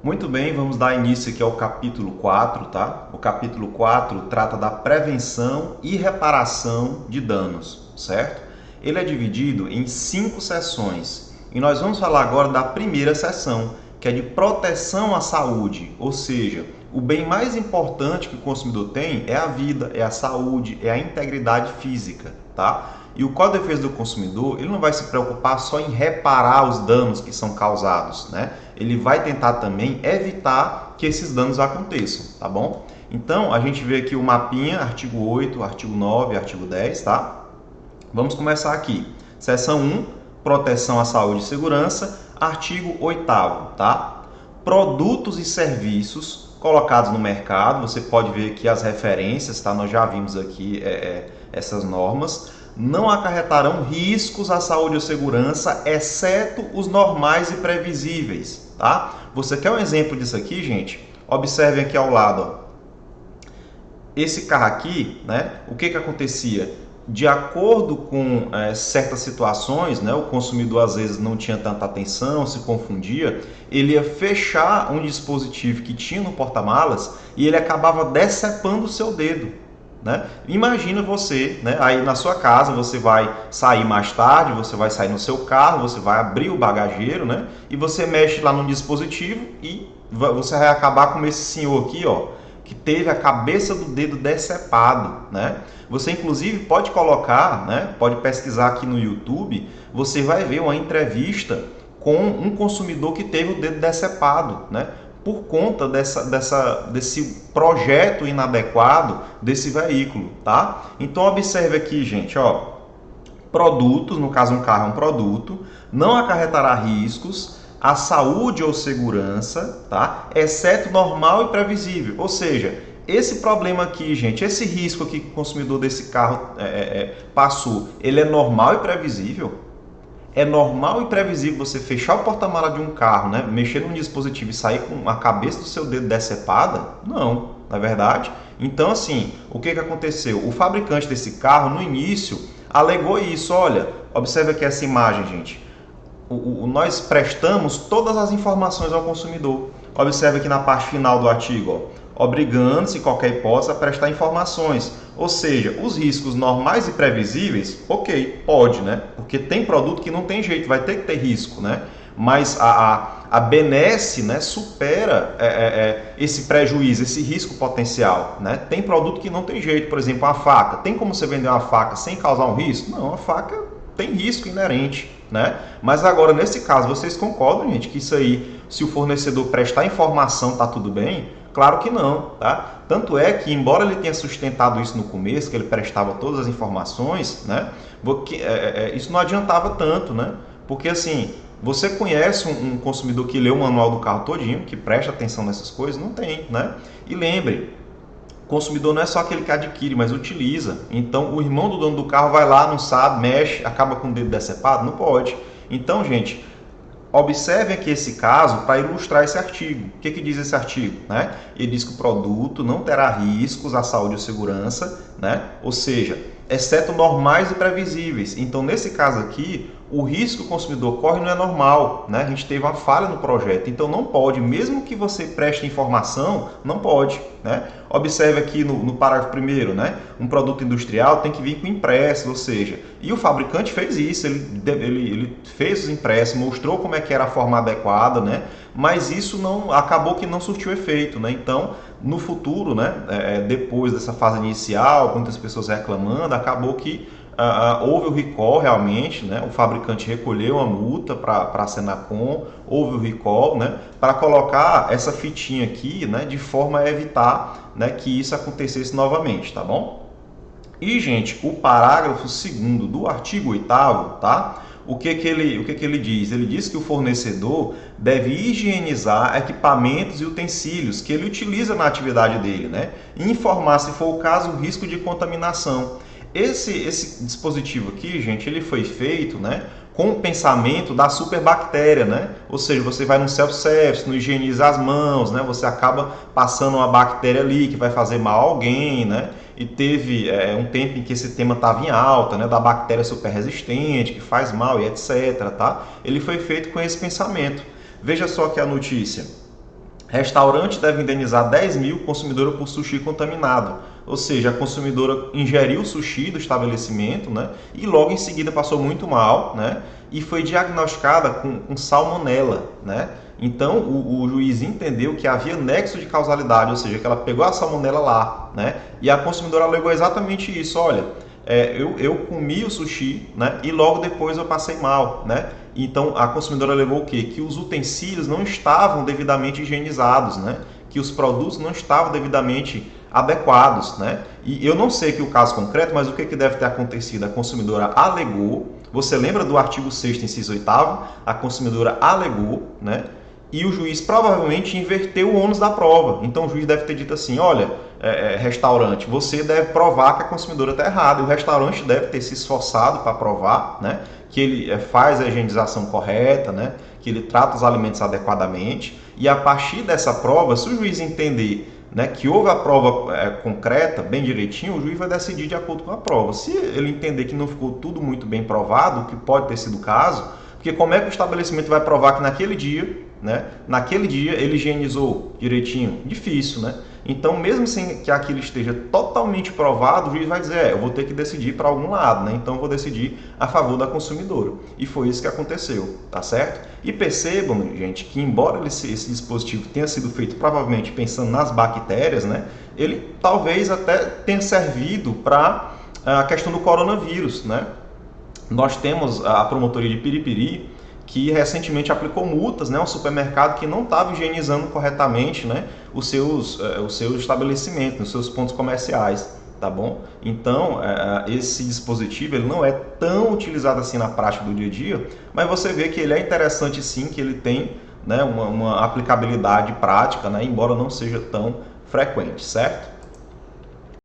Muito bem, vamos dar início aqui ao capítulo 4, tá? O capítulo 4 trata da prevenção e reparação de danos, certo? Ele é dividido em 5 sessões e nós vamos falar agora da primeira sessão, que é de proteção à saúde, ou seja, o bem mais importante que o consumidor tem é a vida, é a saúde, é a integridade física, tá? E o Código de Defesa do Consumidor, ele não vai se preocupar só em reparar os danos que são causados, né? Ele vai tentar também evitar que esses danos aconteçam, tá bom? Então, a gente vê aqui o mapinha, artigo 8, artigo 9, artigo 10, tá? Vamos começar aqui. Seção 1, proteção à saúde e segurança, artigo 8º, tá? Produtos e serviços colocados no mercado, você pode ver aqui as referências, tá? Nós já vimos aqui essas normas. Não acarretarão riscos à saúde ou segurança, exceto os normais e previsíveis, tá? Você quer um exemplo disso aqui, gente? Observem aqui ao lado, ó. Esse carro aqui, né? O que acontecia? De acordo com certas situações, né? O consumidor às vezes não tinha tanta atenção, se confundia, ele ia fechar um dispositivo que tinha no porta-malas e ele acabava decepando o seu dedo. Né? Imagina você, né? Aí na sua casa você vai sair mais tarde, você vai sair no seu carro, você vai abrir o bagageiro, né? E você mexe lá no dispositivo e você vai acabar como esse senhor aqui, ó, que teve a cabeça do dedo decepado, né? Você inclusive pode colocar, né? Pode pesquisar aqui no YouTube, você vai ver uma entrevista com um consumidor que teve o dedo decepado, né? Por conta desse projeto inadequado desse veículo, tá? Então observe aqui, gente, ó, produtos, no caso um carro é um produto, não acarretará riscos à saúde ou segurança, tá? Exceto normal e previsível, ou seja, esse problema aqui, gente, esse risco aqui que o consumidor desse carro passou, ele é normal e previsível? É normal e previsível você fechar o porta-mala de um carro, né? Mexer num dispositivo e sair com a cabeça do seu dedo decepada? Não, na verdade. Então, assim, o que aconteceu? O fabricante desse carro, no início, alegou isso. Olha, observe aqui essa imagem, gente. Nós prestamos todas as informações ao consumidor. Observe aqui na parte final do artigo, ó. Obrigando-se, em qualquer hipótese, a prestar informações. Ou seja, os riscos normais e previsíveis, ok, pode, né? Porque tem produto que não tem jeito, vai ter que ter risco, né? Mas a benesse, né, supera esse prejuízo, esse risco potencial, né? Tem produto que não tem jeito, por exemplo, uma faca. Tem como você vender uma faca sem causar um risco? Não, a faca tem risco inerente, né? Mas agora, nesse caso, vocês concordam, gente, que isso aí, se o fornecedor prestar informação, tá tudo bem? Claro que não, tá? Tanto é que, embora ele tenha sustentado isso no começo, que ele prestava todas as informações, né? Isso não adiantava tanto, né? Porque, assim, você conhece um consumidor que lê o manual do carro todinho, que presta atenção nessas coisas? Não tem, né? E lembre, o consumidor não é só aquele que adquire, mas utiliza. Então, o irmão do dono do carro vai lá, não sabe, mexe, acaba com o dedo decepado? Não pode. Então, gente, observe aqui esse caso para ilustrar esse artigo. O que diz esse artigo? Né? Ele diz que o produto não terá riscos à saúde ou segurança, né? Ou seja, exceto normais e previsíveis. Então, nesse caso aqui, o risco que o consumidor corre não é normal, né? A gente teve uma falha no projeto, então não pode, mesmo que você preste informação, não pode, né? Observe aqui no parágrafo 1º, né? Um produto industrial tem que vir com impresso, ou seja, e o fabricante fez isso, ele fez os impressos, mostrou como é que era a forma adequada, né? Mas isso acabou que não surtiu efeito, né? Então, no futuro, né? Depois dessa fase inicial, com muitas pessoas reclamando, acabou que houve o recall realmente, né? O fabricante recolheu a multa para a Senacom, houve o recall, né? Para colocar essa fitinha aqui, né? De forma a evitar, né? Que isso acontecesse novamente, tá bom? E, gente, o parágrafo 2º do artigo 8º, tá? O que ele diz? Ele diz que o fornecedor deve higienizar equipamentos e utensílios que ele utiliza na atividade dele, né? E informar, se for o caso, o risco de contaminação. Esse dispositivo aqui, gente, ele foi feito, né, com o pensamento da superbactéria, né? Ou seja, você vai no self-service, não higieniza as mãos, né? Você acaba passando uma bactéria ali que vai fazer mal a alguém, né? E teve um tempo em que esse tema estava em alta, né? Da bactéria super resistente, que faz mal e etc, tá? Ele foi feito com esse pensamento. Veja só aqui a notícia. Restaurante deve indenizar 10 mil consumidora por sushi contaminado. Ou seja, a consumidora ingeriu o sushi do estabelecimento, né? E logo em seguida passou muito mal, né? E foi diagnosticada com salmonela, né? Então o juiz entendeu que havia nexo de causalidade, ou seja, que ela pegou a salmonela lá, né? E a consumidora alegou exatamente isso. Olha, eu comi o sushi, né? E logo depois eu passei mal, né? Então a consumidora alegou o quê? Que os utensílios não estavam devidamente higienizados, né? Que os produtos não estavam devidamente adequados, né? E eu não sei aqui o caso concreto, mas o que deve ter acontecido? A consumidora alegou, você lembra do artigo 6º, inciso 8º? A consumidora alegou, né? E o juiz provavelmente inverteu o ônus da prova. Então o juiz deve ter dito assim, olha, restaurante, você deve provar que a consumidora está errada. E o restaurante deve ter se esforçado para provar, né, que ele faz a higienização correta, né, que ele trata os alimentos adequadamente. E a partir dessa prova, se o juiz entender, né, que houve a prova concreta, bem direitinho, o juiz vai decidir de acordo com a prova. Se ele entender que não ficou tudo muito bem provado, o que pode ter sido o caso, porque como é que o estabelecimento vai provar que naquele dia, né, ele higienizou direitinho? Difícil, né? Então, mesmo sem que aquilo esteja totalmente provado, o juiz vai dizer, eu vou ter que decidir para algum lado, né? Então eu vou decidir a favor da consumidora. E foi isso que aconteceu, tá certo? E percebam, gente, que embora esse dispositivo tenha sido feito provavelmente pensando nas bactérias, né? Ele talvez até tenha servido para a questão do coronavírus, né? Nós temos a promotoria de Piripiri, que recentemente aplicou multas, né, a um supermercado que não estava higienizando corretamente, né, os seus estabelecimentos, os seus pontos comerciais, tá bom? Então, esse dispositivo ele não é tão utilizado assim na prática do dia a dia, mas você vê que ele é interessante sim, que ele tem, né, uma aplicabilidade prática, né, embora não seja tão frequente, certo?